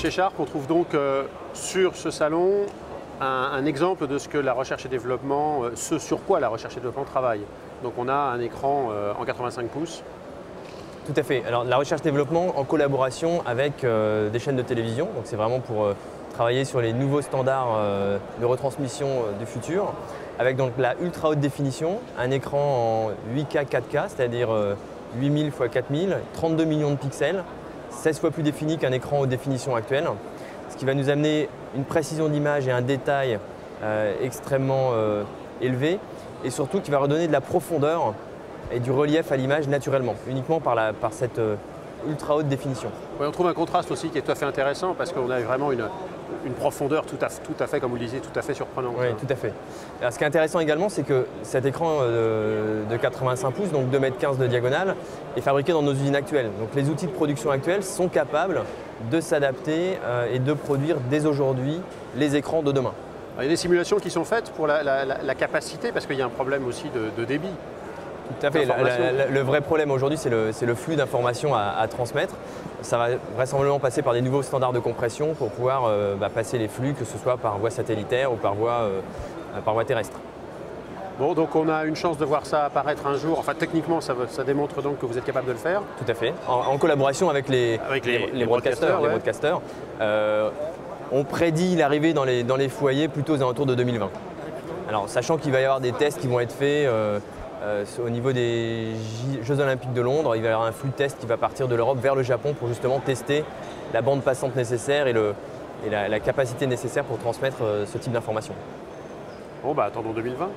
chez Sharp, on trouve donc sur ce salon un exemple de ce que la recherche et développement, ce sur quoi la recherche et développement travaille. Donc on a un écran en 85 pouces. Tout à fait. Alors la recherche et développement en collaboration avec des chaînes de télévision. Donc c'est vraiment pour travailler sur les nouveaux standards de retransmission du futur. Avec donc la ultra haute définition, un écran en 8K 4K, c'est-à-dire 8000 x 4000, 32 millions de pixels, 16 fois plus défini qu'un écran haute définition actuel. Ce qui va nous amener une précision d'image et un détail extrêmement élevé, et surtout qui va redonner de la profondeur et du relief à l'image naturellement, uniquement par cette ultra haute définition. Oui, on trouve un contraste aussi qui est tout à fait intéressant parce qu'on a vraiment une profondeur tout à fait, comme vous le disiez, tout à fait surprenante. Oui, tout à fait. Alors, ce qui est intéressant également, c'est que cet écran de 85 pouces, donc 2,15 m de diagonale, est fabriqué dans nos usines actuelles. Donc les outils de production actuels sont capables de s'adapter et de produire dès aujourd'hui les écrans de demain. Alors, il y a des simulations qui sont faites pour la capacité, parce qu'il y a un problème aussi de débit. Tout à fait. Le vrai problème aujourd'hui, c'est le flux d'informations à transmettre. Ça va vraisemblablement passer par des nouveaux standards de compression pour pouvoir passer les flux, que ce soit par voie satellitaire ou par voie terrestre. Bon, donc on a une chance de voir ça apparaître un jour. Enfin, techniquement, ça démontre donc que vous êtes capable de le faire. Tout à fait. En collaboration avec les broadcasters. Ouais. Les broadcasters. On prédit l'arrivée dans les foyers plutôt aux alentours de 2020. Alors, sachant qu'il va y avoir des tests qui vont être faits au niveau des Jeux Olympiques de Londres, il va y avoir un flux de tests qui va partir de l'Europe vers le Japon pour justement tester la bande passante nécessaire et la capacité nécessaire pour transmettre ce type d'informations. Bon, bah attendons 2020.